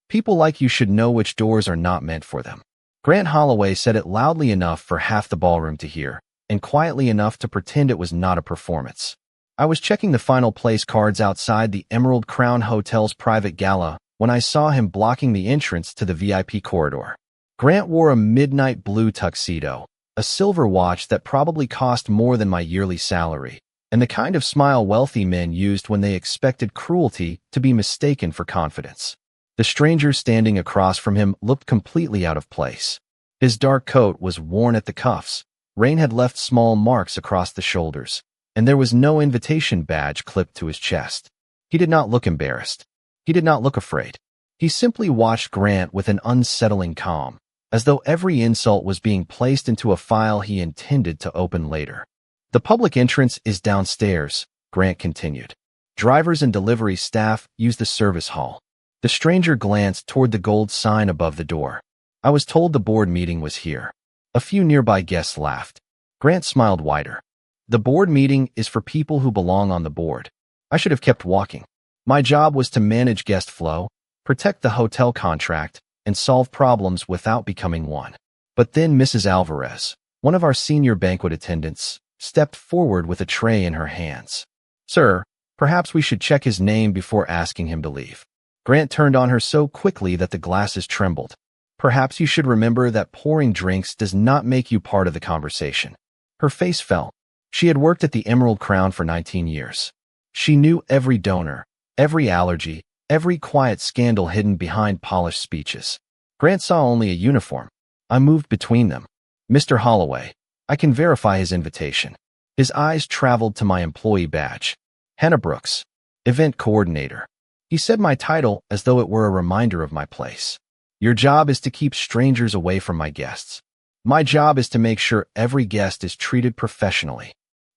People like you should know which doors are not meant for them. Grant Holloway said it loudly enough for half the ballroom to hear, and quietly enough to pretend it was not a performance. I was checking the final place cards outside the Emerald Crown Hotel's private gala when I saw him blocking the entrance to the VIP corridor. Grant wore a midnight blue tuxedo, a silver watch that probably cost more than my yearly salary, and the kind of smile wealthy men used when they expected cruelty to be mistaken for confidence. The stranger standing across from him looked completely out of place. His dark coat was worn at the cuffs, rain had left small marks across the shoulders, and there was no invitation badge clipped to his chest. He did not look embarrassed. He did not look afraid. He simply watched Grant with an unsettling calm, as though every insult was being placed into a file he intended to open later. The public entrance is downstairs, Grant continued. Drivers and delivery staff use the service hall. The stranger glanced toward the gold sign above the door. I was told the board meeting was here. A few nearby guests laughed. Grant smiled wider. The board meeting is for people who belong on the board. I should have kept walking. My job was to manage guest flow, protect the hotel contract, and solve problems without becoming one. But then Mrs. Alvarez, one of our senior banquet attendants, stepped forward with a tray in her hands. Sir, perhaps we should check his name before asking him to leave. Grant turned on her so quickly that the glasses trembled. Perhaps you should remember that pouring drinks does not make you part of the conversation. Her face fell. She had worked at the Emerald Crown for 19 years. She knew every donor, every allergy, every quiet scandal hidden behind polished speeches. Grant saw only a uniform. I moved between them. Mr. Holloway, I can verify his invitation. His eyes traveled to my employee badge. Hannah Brooks, event coordinator. He said my title as though it were a reminder of my place. Your job is to keep strangers away from my guests. My job is to make sure every guest is treated professionally.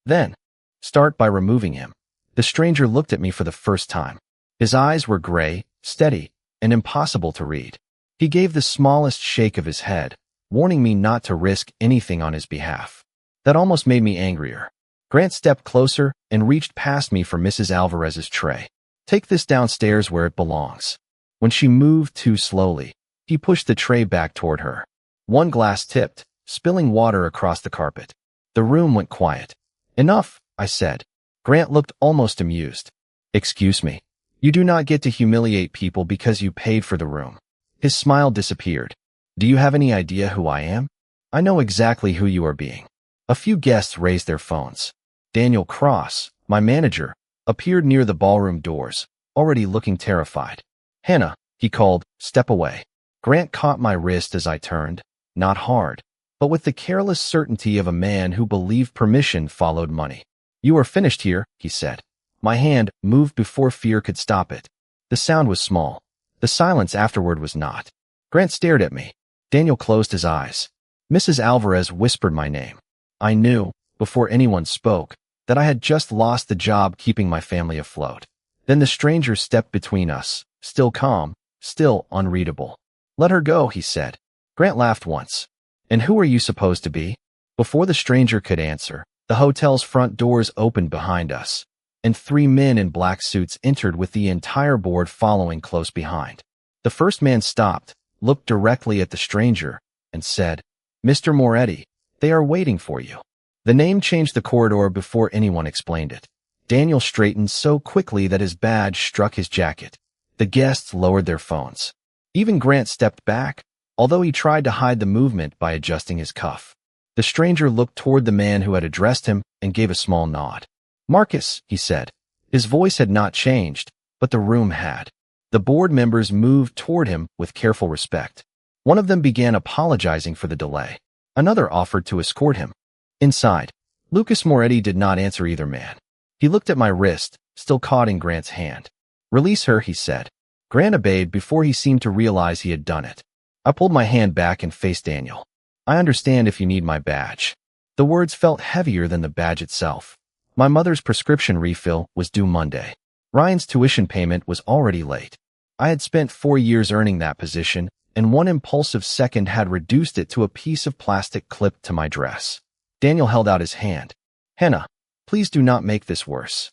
Then, start by removing him. The stranger looked at me for the first time. His eyes were gray, steady, and impossible to read. He gave the smallest shake of his head, warning me not to risk anything on his behalf. That almost made me angrier. Grant stepped closer and reached past me for Mrs. Alvarez's tray. Take this downstairs where it belongs. When she moved too slowly, he pushed the tray back toward her. One glass tipped, spilling water across the carpet. The room went quiet. Enough, I said. Grant looked almost amused. Excuse me. You do not get to humiliate people because you paid for the room. His smile disappeared. Do you have any idea who I am? I know exactly who you are being. A few guests raised their phones. Daniel Cross, my manager, appeared near the ballroom doors, already looking terrified. Hannah, he called, step away. Grant caught my wrist as I turned, not hard, but with the careless certainty of a man who believed permission followed money. You are finished here, he said. My hand moved before fear could stop it. The sound was small. The silence afterward was not. Grant stared at me. Daniel closed his eyes. Mrs. Alvarez whispered my name. I knew, before anyone spoke, that I had just lost the job keeping my family afloat. Then the stranger stepped between us, still calm, still unreadable. Let her go, he said. Grant laughed once. And who are you supposed to be? Before the stranger could answer, the hotel's front doors opened behind us, and 3 men in black suits entered with the entire board following close behind. The first man stopped, looked directly at the stranger, and said, Mr. Moretti, they are waiting for you. The name changed the corridor before anyone explained it. Daniel straightened so quickly that his badge struck his jacket. The guests lowered their phones. Even Grant stepped back, although he tried to hide the movement by adjusting his cuff. The stranger looked toward the man who had addressed him and gave a small nod. Marcus, he said. His voice had not changed, but the room had. The board members moved toward him with careful respect. One of them began apologizing for the delay. Another offered to escort him. Inside, Lucas Moretti did not answer either man. He looked at my wrist, still caught in Grant's hand. Release her, he said. Grant obeyed before he seemed to realize he had done it. I pulled my hand back and faced Daniel. I understand if you need my badge. The words felt heavier than the badge itself. My mother's prescription refill was due Monday. Ryan's tuition payment was already late. I had spent 4 years earning that position, and one impulsive second had reduced it to a piece of plastic clipped to my dress. Daniel held out his hand. Hannah, please do not make this worse.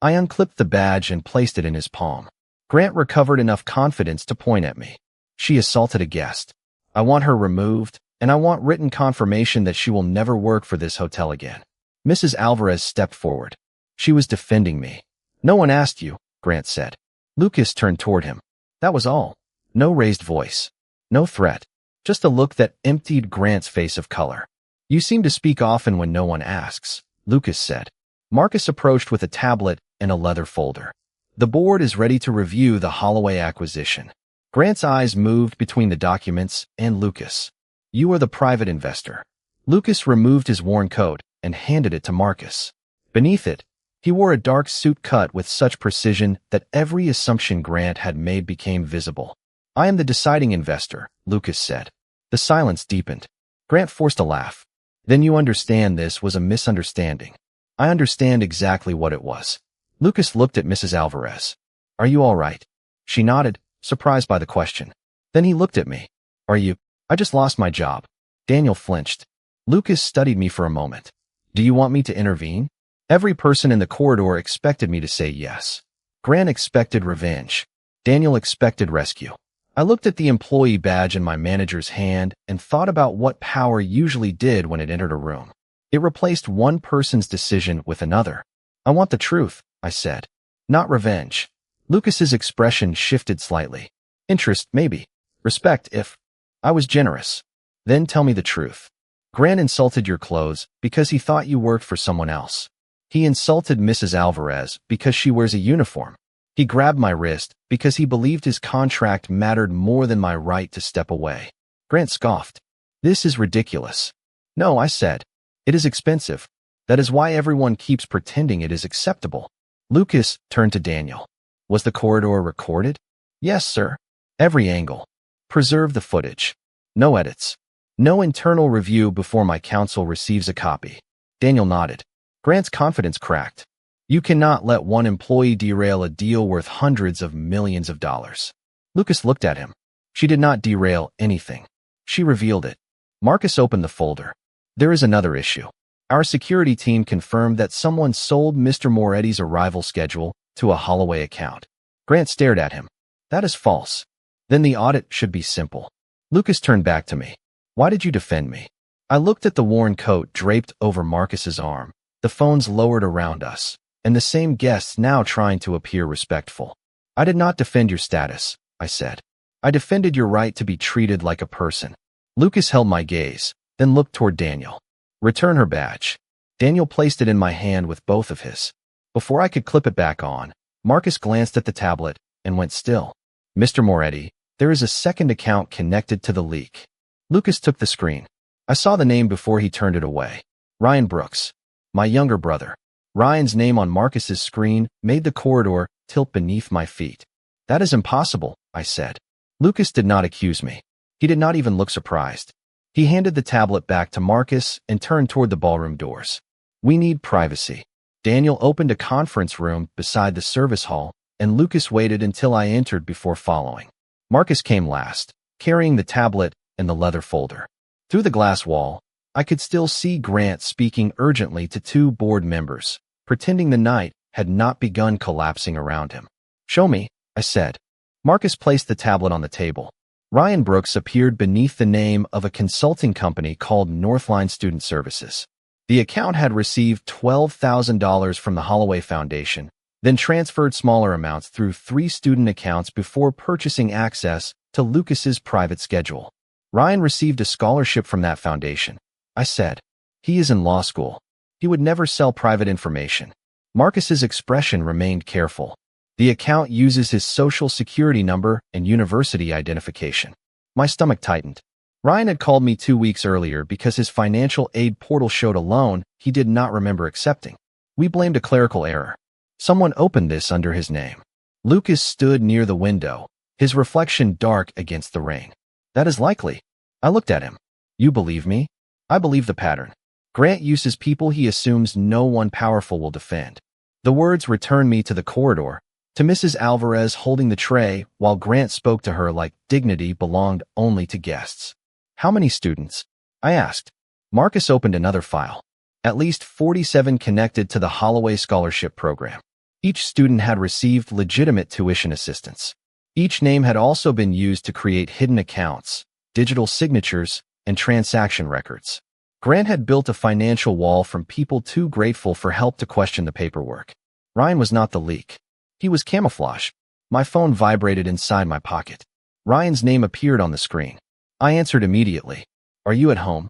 I unclipped the badge and placed it in his palm. Grant recovered enough confidence to point at me. She assaulted a guest. I want her removed, and I want written confirmation that she will never work for this hotel again. Mrs. Alvarez stepped forward. She was defending me. No one asked you, Grant said. Lucas turned toward him. That was all. No raised voice. No threat. Just a look that emptied Grant's face of color. You seem to speak often when no one asks, Lucas said. Marcus approached with a tablet and a leather folder. The board is ready to review the Holloway acquisition. Grant's eyes moved between the documents and Lucas. You are the private investor. Lucas removed his worn coat and handed it to Marcus. Beneath it, he wore a dark suit cut with such precision that every assumption Grant had made became visible. I am the deciding investor, Lucas said. The silence deepened. Grant forced a laugh. Then you understand this was a misunderstanding. I understand exactly what it was. Lucas looked at Mrs. Alvarez. Are you all right? She nodded, surprised by the question. Then he looked at me. Are you? I just lost my job. Daniel flinched. Lucas studied me for a moment. Do you want me to intervene? Every person in the corridor expected me to say yes. Grant expected revenge. Daniel expected rescue. I looked at the employee badge in my manager's hand and thought about what power usually did when it entered a room. It replaced one person's decision with another. I want the truth, I said. Not revenge. Lucas's expression shifted slightly. Interest, maybe. Respect, if. I was generous. Then tell me the truth. Grant insulted your clothes because he thought you worked for someone else. He insulted Mrs. Alvarez because she wears a uniform. He grabbed my wrist because he believed his contract mattered more than my right to step away. Grant scoffed. This is ridiculous. No, I said. It is expensive. That is why everyone keeps pretending it is acceptable. Lucas turned to Daniel. Was the corridor recorded? Yes, sir. Every angle. Preserve the footage. No edits. No internal review before my counsel receives a copy. Daniel nodded. Grant's confidence cracked. You cannot let one employee derail a deal worth hundreds of millions of dollars. Lucas looked at him. She did not derail anything. She revealed it. Marcus opened the folder. There is another issue. Our security team confirmed that someone sold Mr. Moretti's arrival schedule to a Holloway account. Grant stared at him. That is false. Then the audit should be simple. Lucas turned back to me. Why did you defend me? I looked at the worn coat draped over Marcus's arm, the phones lowered around us, and the same guests now trying to appear respectful. I did not defend your status, I said. I defended your right to be treated like a person. Lucas held my gaze, then looked toward Daniel. Return her badge. Daniel placed it in my hand with both of his. Before I could clip it back on, Marcus glanced at the tablet and went still. Mr. Moretti, there is a second account connected to the leak. Lucas took the screen. I saw the name before he turned it away. Ryan Brooks. My younger brother. Ryan's name on Marcus's screen made the corridor tilt beneath my feet. That is impossible, I said. Lucas did not accuse me. He did not even look surprised. He handed the tablet back to Marcus and turned toward the ballroom doors. We need privacy. Daniel opened a conference room beside the service hall, and Lucas waited until I entered before following. Marcus came last, carrying the tablet and the leather folder. Through the glass wall, I could still see Grant speaking urgently to two board members, pretending the night had not begun collapsing around him. Show me, I said. Marcus placed the tablet on the table. Ryan Brooks appeared beneath the name of a consulting company called Northline Student Services. The account had received $12,000 from the Holloway Foundation, then transferred smaller amounts through 3 student accounts before purchasing access to Lucas's private schedule. Ryan received a scholarship from that foundation. I said, he is in law school. He would never sell private information. Marcus's expression remained careful. The account uses his social security number and university identification. My stomach tightened. Ryan had called me 2 weeks earlier because his financial aid portal showed a loan he did not remember accepting. We blamed a clerical error. Someone opened this under his name. Lucas stood near the window, his reflection dark against the rain. That is likely. I looked at him. You believe me? I believe the pattern. Grant uses people he assumes no one powerful will defend. The words returned me to the corridor, to Mrs. Alvarez holding the tray while Grant spoke to her like dignity belonged only to guests. How many students? I asked. Marcus opened another file. At least 47 connected to the Holloway Scholarship Program. Each student had received legitimate tuition assistance. Each name had also been used to create hidden accounts, digital signatures, and transaction records. Grant had built a financial wall from people too grateful for help to question the paperwork. Ryan was not the leak. He was camouflage. My phone vibrated inside my pocket. Ryan's name appeared on the screen. I answered immediately. "Are you at home?"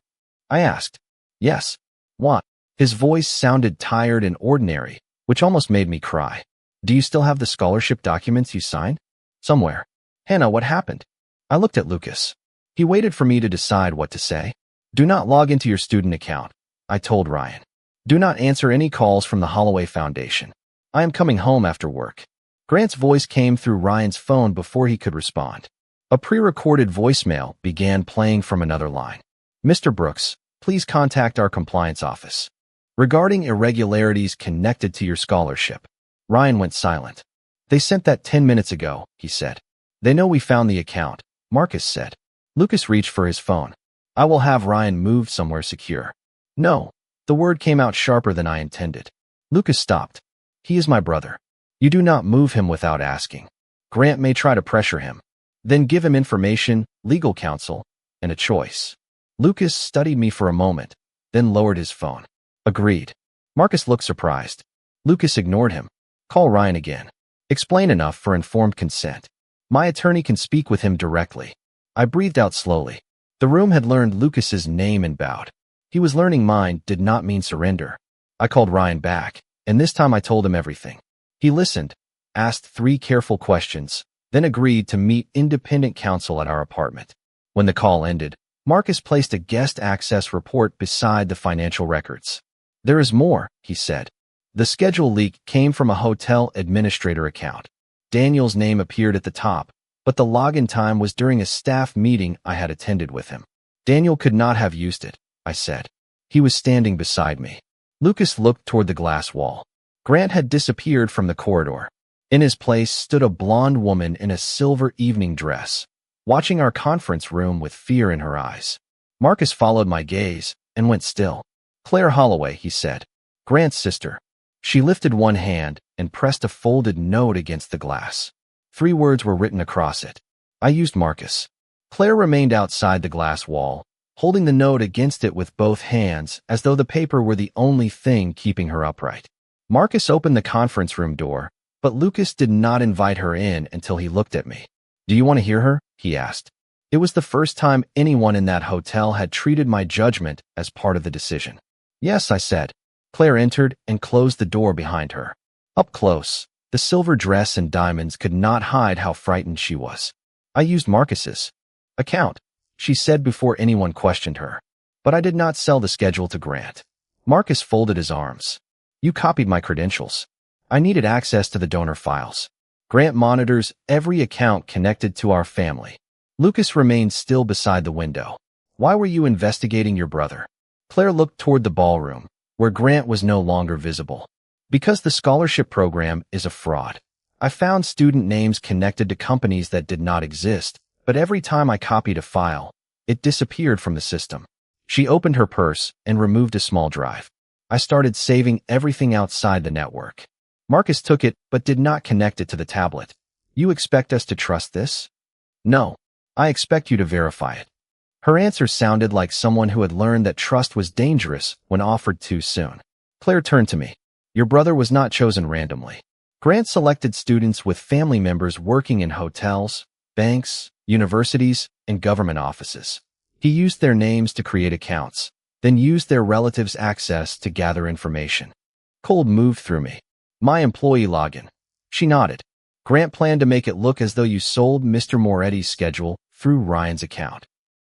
I asked. "Yes." "What?" His voice sounded tired and ordinary, which almost made me cry. "Do you still have the scholarship documents you signed?" "Somewhere." "Hannah, what happened?" I looked at Lucas. He waited for me to decide what to say. "Do not log into your student account," I told Ryan. "Do not answer any calls from the Holloway Foundation. I am coming home after work." Grant's voice came through Ryan's phone before he could respond. A pre-recorded voicemail began playing from another line. "Mr. Brooks, please contact our compliance office regarding irregularities connected to your scholarship." Ryan went silent. "They sent that 10 minutes ago," he said. "They know we found the account," Marcus said. Lucas reached for his phone. "I will have Ryan moved somewhere secure." "No." The word came out sharper than I intended. Lucas stopped. "He is my brother. You do not move him without asking. Grant may try to pressure him. Then give him information, legal counsel, and a choice." Lucas studied me for a moment, then lowered his phone. "Agreed." Marcus looked surprised. Lucas ignored him. "Call Ryan again. Explain enough for informed consent. My attorney can speak with him directly." I breathed out slowly. The room had learned Lucas's name and bowed. He was learning mine did not mean surrender. I called Ryan back, and this time I told him everything. He listened, asked 3 careful questions, then agreed to meet independent counsel at our apartment. When the call ended, Marcus placed a guest access report beside the financial records. "There is more," he said. The schedule leak came from a hotel administrator account. Daniel's name appeared at the top, but the login time was during a staff meeting I had attended with him. "Daniel could not have used it," I said. He was standing beside me. Lucas looked toward the glass wall. Grant had disappeared from the corridor. In his place stood a blonde woman in a silver evening dress, watching our conference room with fear in her eyes. Marcus followed my gaze and went still. "Claire Holloway," he said. "Grant's sister." She lifted one hand and pressed a folded note against the glass. 3 words were written across it. I used Marcus. Claire remained outside the glass wall, holding the note against it with both hands as though the paper were the only thing keeping her upright. Marcus opened the conference room door, but Lucas did not invite her in until he looked at me. "Do you want to hear her?" he asked. It was the first time anyone in that hotel had treated my judgment as part of the decision. "Yes," I said. Claire entered and closed the door behind her. Up close, the silver dress and diamonds could not hide how frightened she was. "I used Marcus's account," she said before anyone questioned her. "But I did not sell the schedule to Grant." Marcus folded his arms. "You copied my credentials. I needed access to the donor files. Grant monitors every account connected to our family." Lucas remained still beside the window. "Why were you investigating your brother?" Claire looked toward the ballroom, where Grant was no longer visible. "Because the scholarship program is a fraud. I found student names connected to companies that did not exist, but every time I copied a file, it disappeared from the system." She opened her purse and removed a small drive. "I started saving everything outside the network." Marcus took it but did not connect it to the tablet. "You expect us to trust this?" "No. I expect you to verify it." Her answer sounded like someone who had learned that trust was dangerous when offered too soon. Claire turned to me. "Your brother was not chosen randomly. Grant selected students with family members working in hotels, banks, universities, and government offices. He used their names to create accounts, then used their relatives' access to gather information." Cold moved through me. "My employee login." She nodded. "Grant planned to make it look as though you sold Mr. Moretti's schedule through Ryan's account."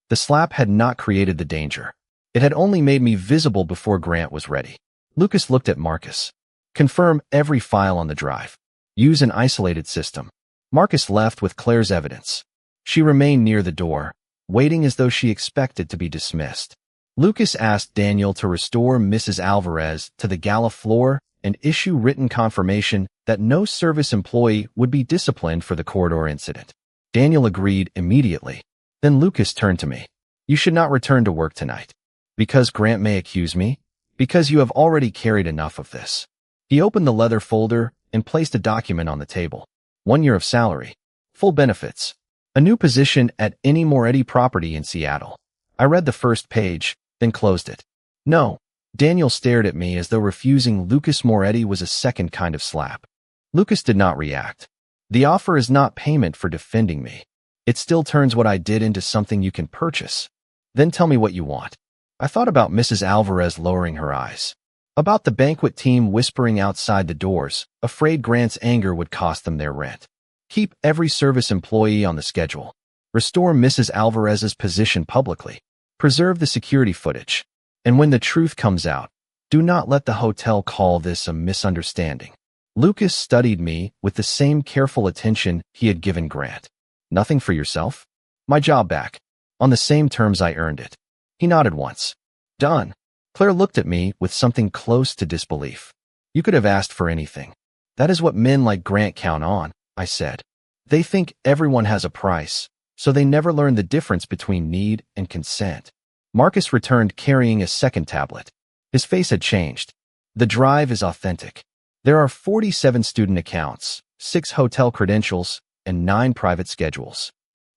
The slap had not created the danger. It had only made me visible before Grant was ready. Lucas looked at Marcus. "Confirm every file on the drive. Use an isolated system." Marcus left with Claire's evidence. She remained near the door, waiting as though she expected to be dismissed. Lucas asked Daniel to restore Mrs. Alvarez to the gala floor and issue written confirmation that no service employee would be disciplined for the corridor incident. Daniel agreed immediately. Then Lucas turned to me. "You should not return to work tonight." "Because Grant may accuse me?" "Because you have already carried enough of this." He opened the leather folder and placed a document on the table. 1 year of salary. Full benefits. A new position at any Moretti property in Seattle. I read the first page, then closed it. No. Daniel stared at me as though refusing Lucas Moretti was a second kind of slap. Lucas did not react. The offer is not payment for defending me. It still turns what I did into something you can purchase. Then tell me what you want. I thought about Mrs. Alvarez lowering her eyes. About the banquet team whispering outside the doors, afraid Grant's anger would cost them their rent. Keep every service employee on the schedule. Restore Mrs. Alvarez's position publicly. Preserve the security footage. And when the truth comes out, do not let the hotel call this a misunderstanding. Lucas studied me with the same careful attention he had given Grant. Nothing for yourself? My job back. On the same terms I earned it. He nodded once. Done. Claire looked at me with something close to disbelief. You could have asked for anything. That is what men like Grant count on, I said. They think everyone has a price, so they never learn the difference between need and consent. Marcus returned carrying a second tablet. His face had changed. The drive is authentic. There are 47 student accounts, 6 hotel credentials, and 9 private schedules.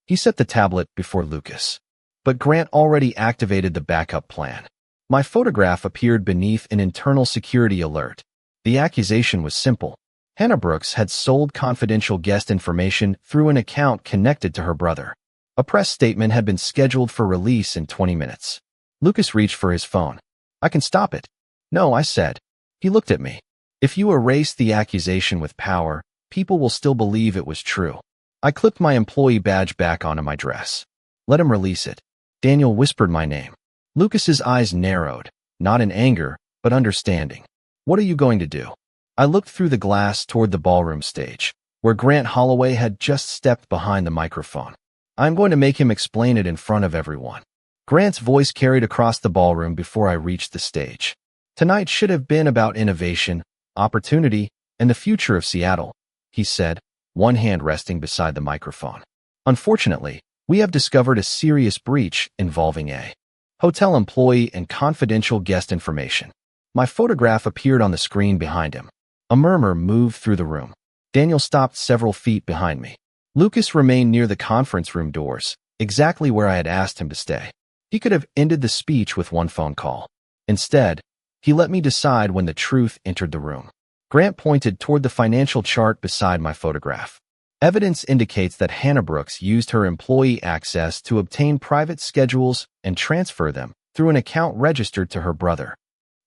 He set the tablet before Lucas. But Grant already activated the backup plan. My photograph appeared beneath an internal security alert. The accusation was simple. Hannah Brooks had sold confidential guest information through an account connected to her brother. A press statement had been scheduled for release in 20 minutes. Lucas reached for his phone. I can stop it. No, I said. He looked at me. If you erase the accusation with power, people will still believe it was true. I clipped my employee badge back onto my dress. Let him release it. Daniel whispered my name. Lucas's eyes narrowed, not in anger, but understanding. What are you going to do? I looked through the glass toward the ballroom stage, where Grant Holloway had just stepped behind the microphone. I'm going to make him explain it in front of everyone. Grant's voice carried across the ballroom before I reached the stage. Tonight should have been about innovation, opportunity, and the future of Seattle, he said, one hand resting beside the microphone. Unfortunately, we have discovered a serious breach involving a hotel employee and confidential guest information. My photograph appeared on the screen behind him. A murmur moved through the room. Daniel stopped several feet behind me. Lucas remained near the conference room doors, exactly where I had asked him to stay. He could have ended the speech with one phone call. Instead, he let me decide when the truth entered the room. Grant pointed toward the financial chart beside my photograph. Evidence indicates that Hannah Brooks used her employee access to obtain private schedules and transfer them through an account registered to her brother.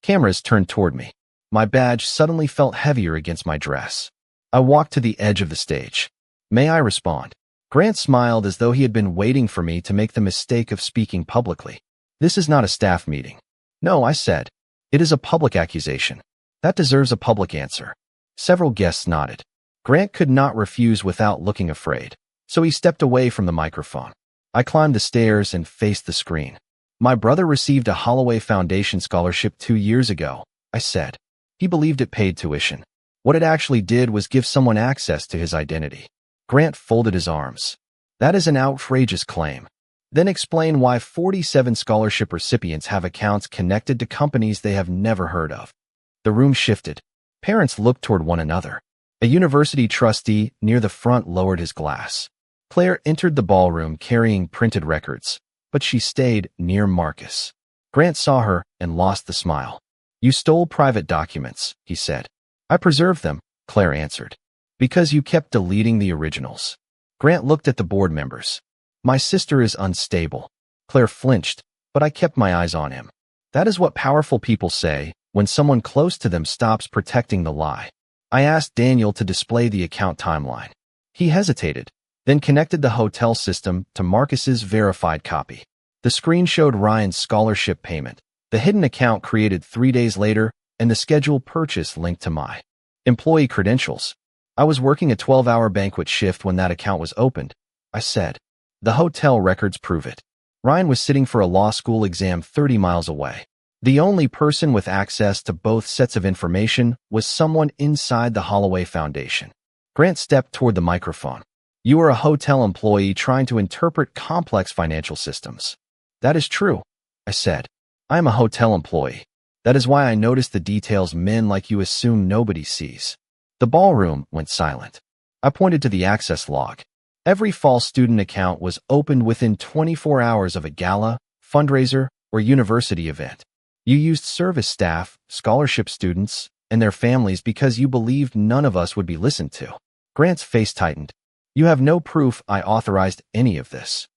Cameras turned toward me. My badge suddenly felt heavier against my dress. I walked to the edge of the stage. May I respond? Grant smiled as though he had been waiting for me to make the mistake of speaking publicly. This is not a staff meeting. No, I said. It is a public accusation. That deserves a public answer. Several guests nodded. Grant could not refuse without looking afraid, so he stepped away from the microphone. I climbed the stairs and faced the screen. My brother received a Holloway Foundation scholarship 2 years ago, I said. He believed it paid tuition. What it actually did was give someone access to his identity. Grant folded his arms. That is an outrageous claim. Then explain why 47 scholarship recipients have accounts connected to companies they have never heard of. The room shifted. Parents looked toward one another. A university trustee near the front lowered his glass. Claire entered the ballroom carrying printed records, but she stayed near Marcus. Grant saw her and lost the smile. You stole private documents, he said. I preserved them, Claire answered. Because you kept deleting the originals. Grant looked at the board members. My sister is unstable. Claire flinched, but I kept my eyes on him. That is what powerful people say when someone close to them stops protecting the lie. I asked Daniel to display the account timeline. He hesitated, then connected the hotel system to Marcus's verified copy. The screen showed Ryan's scholarship payment, the hidden account created 3 days later, and the scheduled purchase linked to my employee credentials. I was working a 12-hour banquet shift when that account was opened, I said. The hotel records prove it. Ryan was sitting for a law school exam 30 miles away. The only person with access to both sets of information was someone inside the Holloway Foundation. Grant stepped toward the microphone. You are a hotel employee trying to interpret complex financial systems. That is true, I said. I am a hotel employee. That is why I notice the details men like you assume nobody sees. The ballroom went silent. I pointed to the access log. Every false student account was opened within 24 hours of a gala, fundraiser, or university event. You used service staff, scholarship students, and their families because you believed none of us would be listened to. Grant's face tightened. You have no proof I authorized any of this.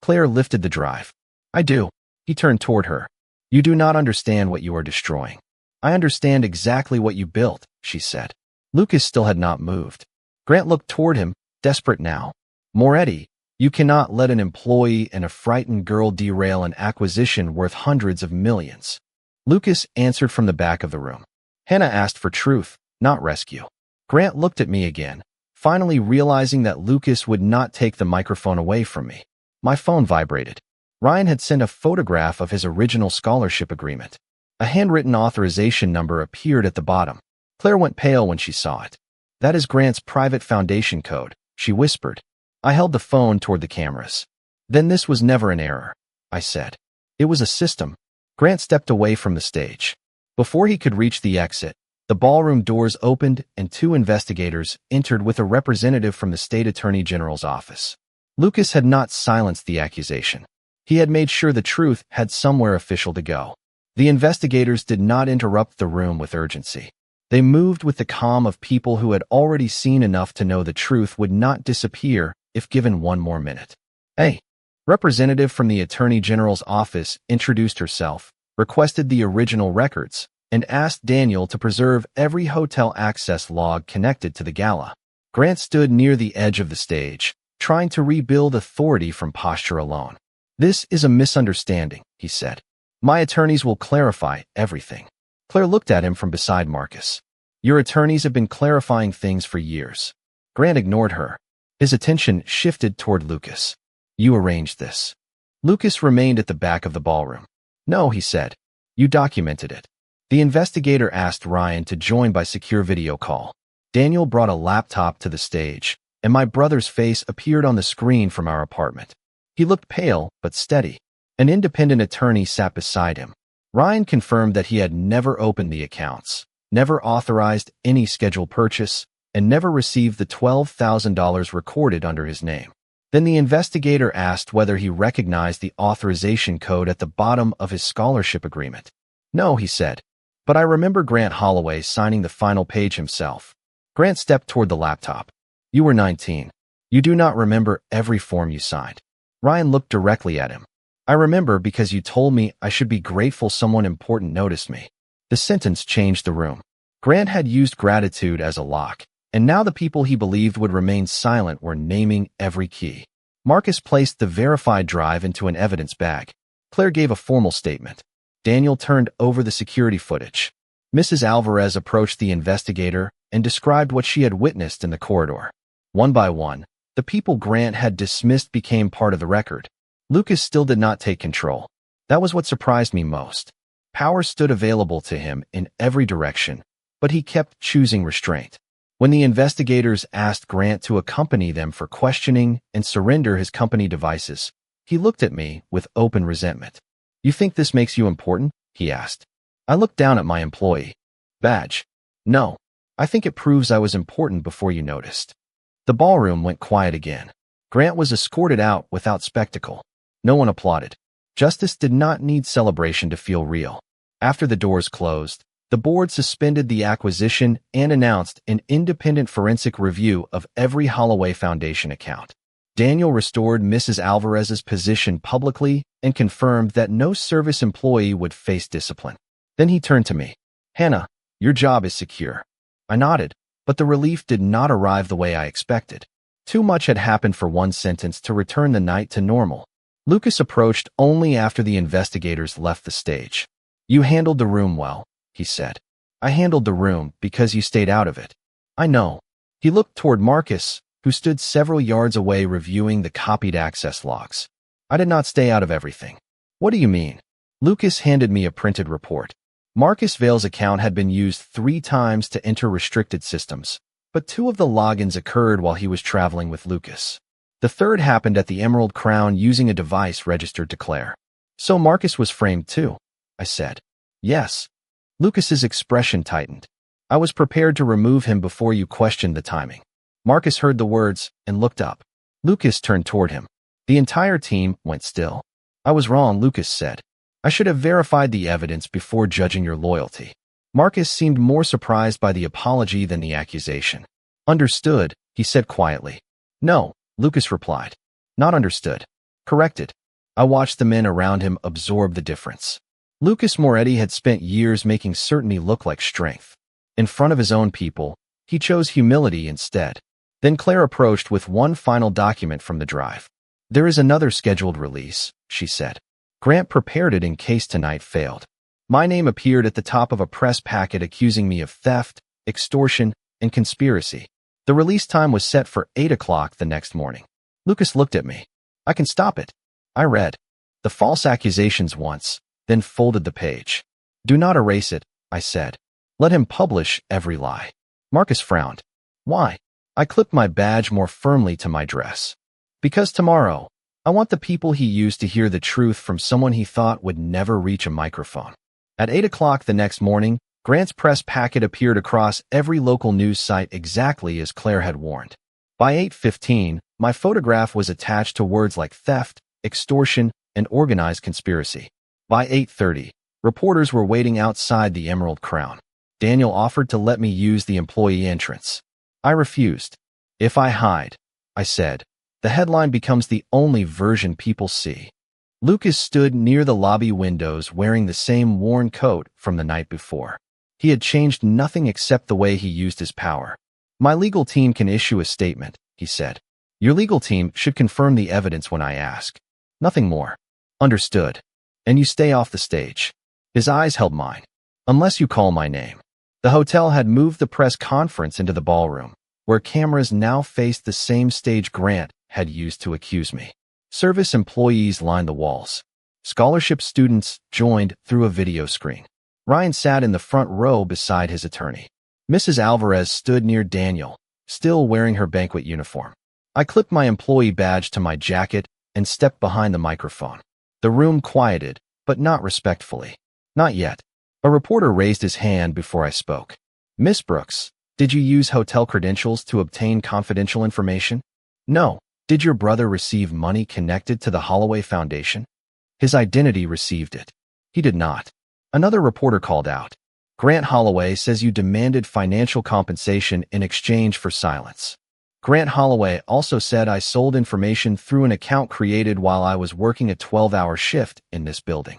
Claire lifted the drive. I do. He turned toward her. You do not understand what you are destroying. I understand exactly what you built, she said. Lucas still had not moved. Grant looked toward him, desperate now. Moretti, you cannot let an employee and a frightened girl derail an acquisition worth hundreds of millions. Lucas answered from the back of the room. Hannah asked for truth, not rescue. Grant looked at me again, finally realizing that Lucas would not take the microphone away from me. My phone vibrated. Ryan had sent a photograph of his original scholarship agreement. A handwritten authorization number appeared at the bottom. Claire went pale when she saw it. That is Grant's private foundation code, she whispered. I held the phone toward the cameras. Then this was never an error, I said. It was a system. Grant stepped away from the stage. Before he could reach the exit, the ballroom doors opened and two investigators entered with a representative from the state attorney general's office. Lucas had not silenced the accusation. He had made sure the truth had somewhere official to go. The investigators did not interrupt the room with urgency. They moved with the calm of people who had already seen enough to know the truth would not disappear if given one more minute. A representative from the Attorney General's office introduced herself, requested the original records, and asked Daniel to preserve every hotel access log connected to the gala. Grant stood near the edge of the stage, trying to rebuild authority from posture alone. This is a misunderstanding, he said. My attorneys will clarify everything. Claire looked at him from beside Marcus. Your attorneys have been clarifying things for years. Grant ignored her. His attention shifted toward Lucas. You arranged this. Lucas remained at the back of the ballroom. No, he said. You documented it. The investigator asked Ryan to join by secure video call. Daniel brought a laptop to the stage, and my brother's face appeared on the screen from our apartment. He looked pale, but steady. An independent attorney sat beside him. Ryan confirmed that he had never opened the accounts, never authorized any scheduled purchase, and never received the $12,000 recorded under his name. Then the investigator asked whether he recognized the authorization code at the bottom of his scholarship agreement. No, he said, but I remember Grant Holloway signing the final page himself. Grant stepped toward the laptop. You were 19. You do not remember every form you signed. Ryan looked directly at him. I remember because you told me I should be grateful someone important noticed me. The sentence changed the room. Grant had used gratitude as a lock, and now the people he believed would remain silent were naming every key. Marcus placed the verified drive into an evidence bag. Claire gave a formal statement. Daniel turned over the security footage. Mrs. Alvarez approached the investigator and described what she had witnessed in the corridor. One by one, the people Grant had dismissed became part of the record. Lucas still did not take control. That was what surprised me most. Power stood available to him in every direction, but he kept choosing restraint. When the investigators asked Grant to accompany them for questioning and surrender his company devices, he looked at me with open resentment. You think this makes you important? He asked. I looked down at my employee badge. No, I think it proves I was important before you noticed. The ballroom went quiet again. Grant was escorted out without spectacle. No one applauded. Justice did not need celebration to feel real. After the doors closed, the board suspended the acquisition and announced an independent forensic review of every Holloway Foundation account. Daniel restored Mrs. Alvarez's position publicly and confirmed that no service employee would face discipline. Then he turned to me. Hannah, your job is secure. I nodded, but the relief did not arrive the way I expected. Too much had happened for one sentence to return the night to normal. Lucas approached only after the investigators left the stage. You handled the room well, he said. I handled the room because you stayed out of it. I know. He looked toward Marcus, who stood several yards away reviewing the copied access logs. I did not stay out of everything. What do you mean? Lucas handed me a printed report. Marcus Vale's account had been used 3 times to enter restricted systems, but 2 of the logins occurred while he was traveling with Lucas. The third happened at the Emerald Crown using a device registered to Claire. So Marcus was framed too, I said. Yes. Lucas's expression tightened. I was prepared to remove him before you questioned the timing. Marcus heard the words and looked up. Lucas turned toward him. The entire team went still. I was wrong, Lucas said. I should have verified the evidence before judging your loyalty. Marcus seemed more surprised by the apology than the accusation. Understood, he said quietly. No, Lucas replied. Not understood. Corrected. I watched the men around him absorb the difference. Lucas Moretti had spent years making certainty look like strength. In front of his own people, he chose humility instead. Then Claire approached with one final document from the drive. There is another scheduled release, she said. Grant prepared it in case tonight failed. My name appeared at the top of a press packet accusing me of theft, extortion, and conspiracy. The release time was set for 8 o'clock the next morning. Lucas looked at me. I can stop it. I read the false accusations once, then folded the page. Do not erase it, I said. Let him publish every lie. Marcus frowned. Why? I clipped my badge more firmly to my dress. Because tomorrow, I want the people he used to hear the truth from someone he thought would never reach a microphone. At 8 o'clock the next morning, Grant's press packet appeared across every local news site exactly as Claire had warned. By 8:15, my photograph was attached to words like theft, extortion, and organized conspiracy. By 8:30, reporters were waiting outside the Emerald Crown. Daniel offered to let me use the employee entrance. I refused. If I hide, I said, the headline becomes the only version people see. Lucas stood near the lobby windows wearing the same worn coat from the night before. He had changed nothing except the way he used his power. My legal team can issue a statement, he said. Your legal team should confirm the evidence when I ask. Nothing more. Understood. And you stay off the stage. His eyes held mine. Unless you call my name. The hotel had moved the press conference into the ballroom, where cameras now faced the same stage Grant had used to accuse me. Service employees lined the walls. Scholarship students joined through a video screen. Ryan sat in the front row beside his attorney. Mrs. Alvarez stood near Daniel, still wearing her banquet uniform. I clipped my employee badge to my jacket and stepped behind the microphone. The room quieted, but not respectfully. Not yet. A reporter raised his hand before I spoke. Miss Brooks, did you use hotel credentials to obtain confidential information? No. Did your brother receive money connected to the Holloway Foundation? His identity received it. He did not. Another reporter called out. Grant Holloway says you demanded financial compensation in exchange for silence. Grant Holloway also said I sold information through an account created while I was working a 12-hour shift in this building.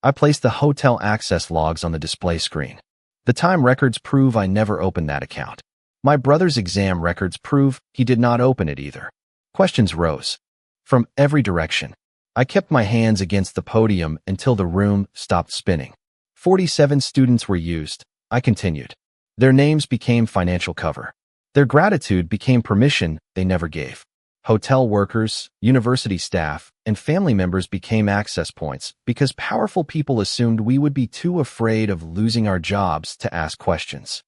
I placed the hotel access logs on the display screen. The time records prove I never opened that account. My brother's exam records prove he did not open it either. Questions rose. From every direction. I kept my hands against the podium until the room stopped spinning. 47 students were used, I continued. Their names became financial cover. Their gratitude became permission they never gave. Hotel workers, university staff, and family members became access points because powerful people assumed we would be too afraid of losing our jobs to ask questions.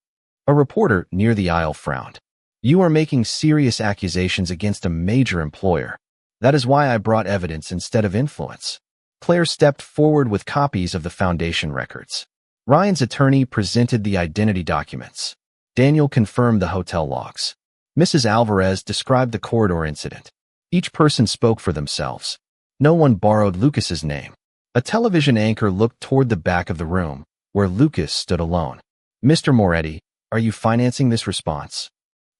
A reporter near the aisle frowned. You are making serious accusations against a major employer. That is why I brought evidence instead of influence. Claire stepped forward with copies of the foundation records. Ryan's attorney presented the identity documents. Daniel confirmed the hotel logs. Mrs. Alvarez described the corridor incident. Each person spoke for themselves. No one borrowed Lucas's name. A television anchor looked toward the back of the room, where Lucas stood alone. Mr. Moretti, are you financing this response?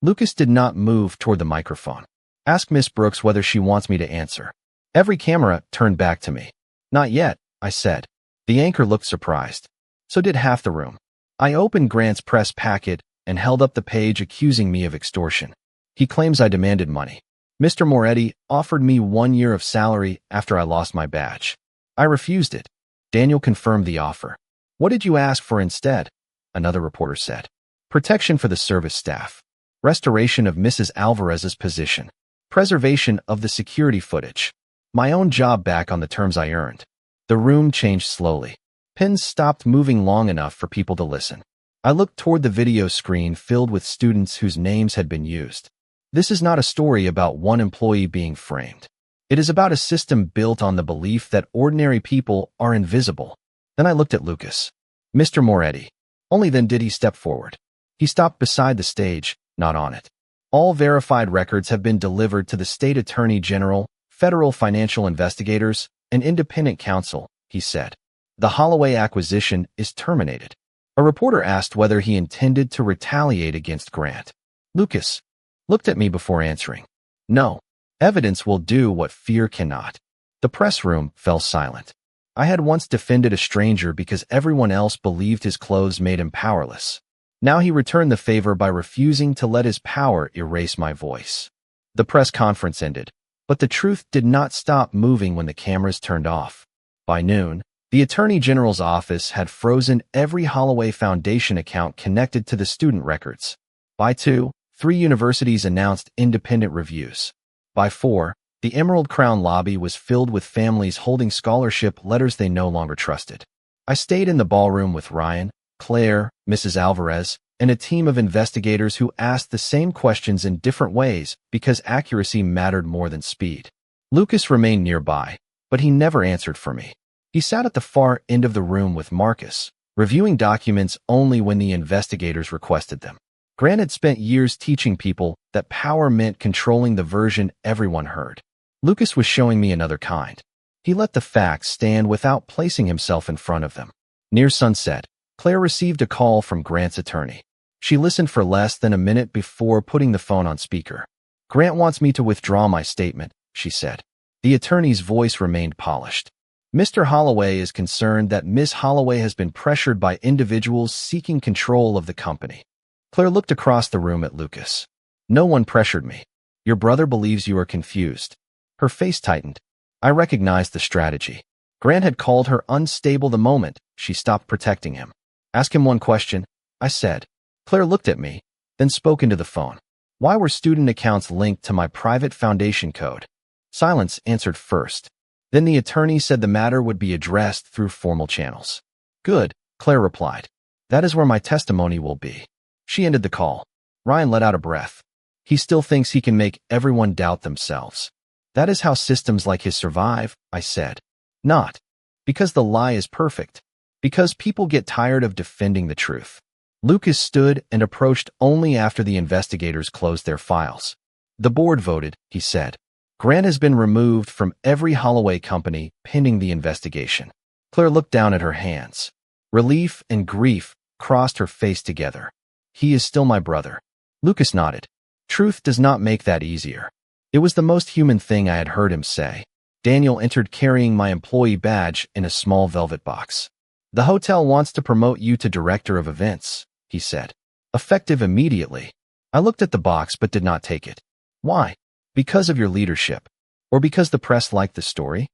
Lucas did not move toward the microphone. Ask Miss Brooks whether she wants me to answer. Every camera turned back to me. Not yet, I said. The anchor looked surprised. So did half the room. I opened Grant's press packet and held up the page accusing me of extortion. He claims I demanded money. Mr. Moretti offered me 1 year of salary after I lost my badge. I refused it. Daniel confirmed the offer. What did you ask for instead? Another reporter said. Protection for the service staff. Restoration of Mrs. Alvarez's position. Preservation of the security footage. My own job back on the terms I earned. The room changed slowly. Pins stopped moving long enough for people to listen. I looked toward the video screen filled with students whose names had been used. This is not a story about one employee being framed. It is about a system built on the belief that ordinary people are invisible. Then I looked at Lucas. Mr. Moretti. Only then did he step forward. He stopped beside the stage, not on it. All verified records have been delivered to the State Attorney General, federal financial investigators, and independent counsel, he said. The Holloway acquisition is terminated. A reporter asked whether he intended to retaliate against Grant. Lucas looked at me before answering. No. Evidence will do what fear cannot. The press room fell silent. I had once defended a stranger because everyone else believed his clothes made him powerless. Now he returned the favor by refusing to let his power erase my voice. The press conference ended, but the truth did not stop moving when the cameras turned off. By noon, the Attorney General's office had frozen every Holloway Foundation account connected to the student records. By 2, 3 universities announced independent reviews. By 4, the Emerald Crown lobby was filled with families holding scholarship letters they no longer trusted. I stayed in the ballroom with Ryan, Claire, Mrs. Alvarez, and a team of investigators who asked the same questions in different ways because accuracy mattered more than speed. Lucas remained nearby, but he never answered for me. He sat at the far end of the room with Marcus, reviewing documents only when the investigators requested them. Grant had spent years teaching people that power meant controlling the version everyone heard. Lucas was showing me another kind. He let the facts stand without placing himself in front of them. Near sunset, Claire received a call from Grant's attorney. She listened for less than a minute before putting the phone on speaker. Grant wants me to withdraw my statement, she said. The attorney's voice remained polished. Mr. Holloway is concerned that Ms. Holloway has been pressured by individuals seeking control of the company. Claire looked across the room at Lucas. No one pressured me. Your brother believes you are confused. Her face tightened. I recognized the strategy. Grant had called her unstable the moment she stopped protecting him. Ask him one question, I said. Claire looked at me, then spoke into the phone. Why were student accounts linked to my private foundation code? Silence answered first. Then the attorney said the matter would be addressed through formal channels. Good, Claire replied. That is where my testimony will be. She ended the call. Ryan let out a breath. He still thinks he can make everyone doubt themselves. That is how systems like his survive, I said. Not because the lie is perfect. Because people get tired of defending the truth. Lucas stood and approached only after the investigators closed their files. The board voted, he said. Grant has been removed from every Holloway company pending the investigation. Claire looked down at her hands. Relief and grief crossed her face together. He is still my brother. Lucas nodded. Truth does not make that easier. It was the most human thing I had heard him say. Daniel entered carrying my employee badge in a small velvet box. The hotel wants to promote you to director of events, he said. Effective immediately. I looked at the box but did not take it. Why? Because of your leadership. Or because the press liked the story?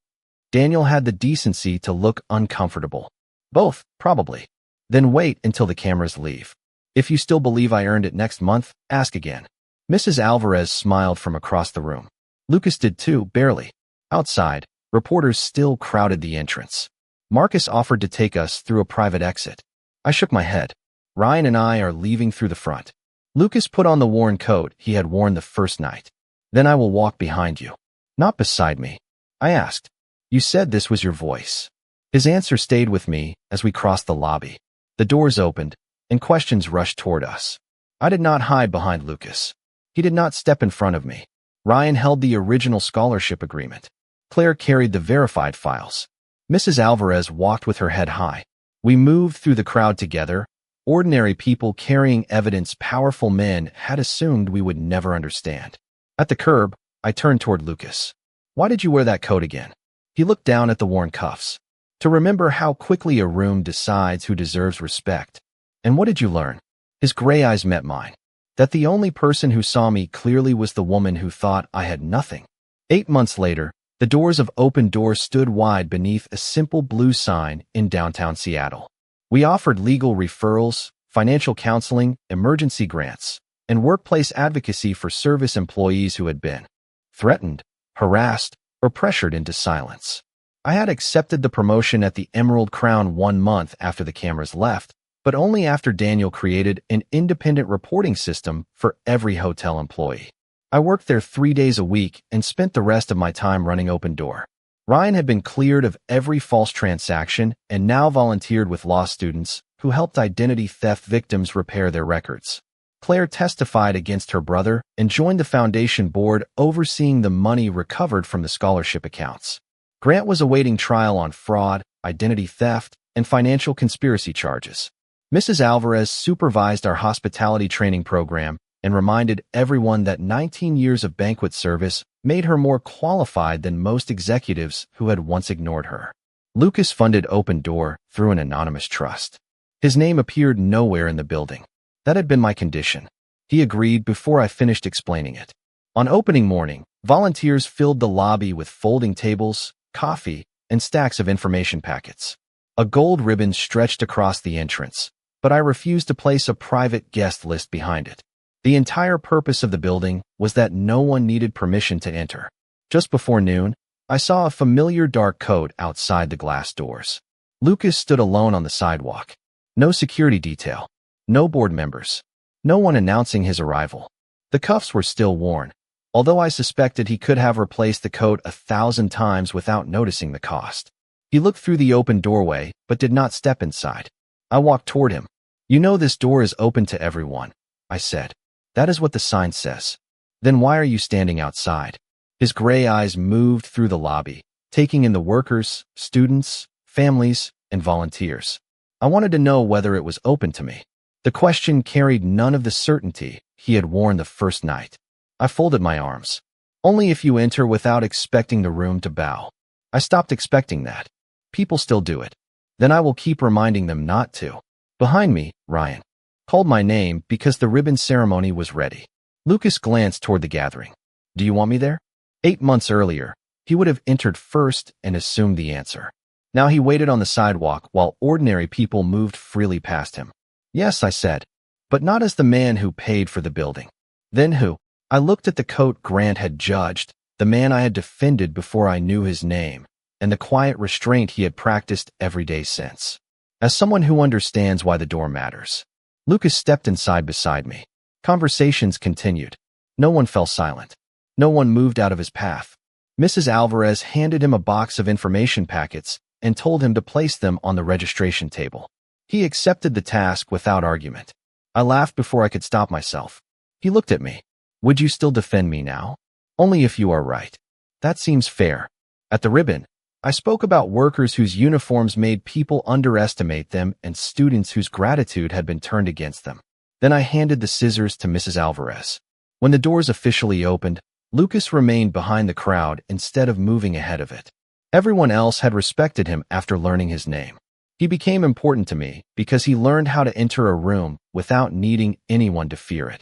Daniel had the decency to look uncomfortable. Both, probably. Then wait until the cameras leave. If you still believe I earned it next month, ask again. Mrs. Alvarez smiled from across the room. Lucas did too, barely. Outside, reporters still crowded the entrance. Marcus offered to take us through a private exit. I shook my head. Ryan and I are leaving through the front. Lucas put on the worn coat he had worn the first night. Then I will walk behind you. Not beside me. I asked. You said this was your voice. His answer stayed with me as we crossed the lobby. The doors opened, and questions rushed toward us. I did not hide behind Lucas. He did not step in front of me. Ryan held the original scholarship agreement. Claire carried the verified files. Mrs. Alvarez walked with her head high. We moved through the crowd together. Ordinary people carrying evidence powerful men had assumed we would never understand. At the curb, I turned toward Lucas. Why did you wear that coat again? He looked down at the worn cuffs. To remember how quickly a room decides who deserves respect. And what did you learn? His gray eyes met mine. That the only person who saw me clearly was the woman who thought I had nothing. 8 months later, the doors of Open Doors stood wide beneath a simple blue sign in downtown Seattle. We offered legal referrals, financial counseling, emergency grants, and workplace advocacy for service employees who had been threatened, harassed, or pressured into silence. I had accepted the promotion at the Emerald Crown 1 month after the cameras left, but only after Daniel created an independent reporting system for every hotel employee. I worked there 3 days a week and spent the rest of my time running Open Door. Ryan had been cleared of every false transaction and now volunteered with law students who helped identity theft victims repair their records. Claire testified against her brother and joined the foundation board overseeing the money recovered from the scholarship accounts. Grant was awaiting trial on fraud, identity theft, and financial conspiracy charges. Mrs. Alvarez supervised our hospitality training program and reminded everyone that 19 years of banquet service made her more qualified than most executives who had once ignored her. Lucas funded Open Door through an anonymous trust. His name appeared nowhere in the building. That had been my condition. He agreed before I finished explaining it. On opening morning, volunteers filled the lobby with folding tables, coffee, and stacks of information packets. A gold ribbon stretched across the entrance, but I refused to place a private guest list behind it. The entire purpose of the building was that no one needed permission to enter. Just before noon, I saw a familiar dark coat outside the glass doors. Lucas stood alone on the sidewalk. No security detail. No board members. No one announcing his arrival. The cuffs were still worn, although I suspected he could have replaced the coat 1,000 times without noticing the cost. He looked through the open doorway, but did not step inside. I walked toward him. "You know this door is open to everyone," I said. "That is what the sign says. Then why are you standing outside?" His gray eyes moved through the lobby, taking in the workers, students, families, and volunteers. I wanted to know whether it was open to me. The question carried none of the certainty he had worn the first night. I folded my arms. "Only if you enter without expecting the room to bow." I stopped expecting that. People still do it. Then I will keep reminding them not to. Behind me, Ryan called my name because the ribbon ceremony was ready. Lucas glanced toward the gathering. "Do you want me there?" 8 months earlier, he would have entered first and assumed the answer. Now he waited on the sidewalk while ordinary people moved freely past him. "Yes," I said, "but not as the man who paid for the building." "Then who?" I looked at the coat Grant had judged, the man I had defended before I knew his name, and the quiet restraint he had practiced every day since. As someone who understands why the door matters. Lucas stepped inside beside me. Conversations continued. No one fell silent. No one moved out of his path. Mrs. Alvarez handed him a box of information packets and told him to place them on the registration table. He accepted the task without argument. I laughed before I could stop myself. He looked at me. "Would you still defend me now?" "Only if you are right." "That seems fair." At the ribbon, I spoke about workers whose uniforms made people underestimate them and students whose gratitude had been turned against them. Then I handed the scissors to Mrs. Alvarez. When the doors officially opened, Lucas remained behind the crowd instead of moving ahead of it. Everyone else had respected him after learning his name. He became important to me because he learned how to enter a room without needing anyone to fear it.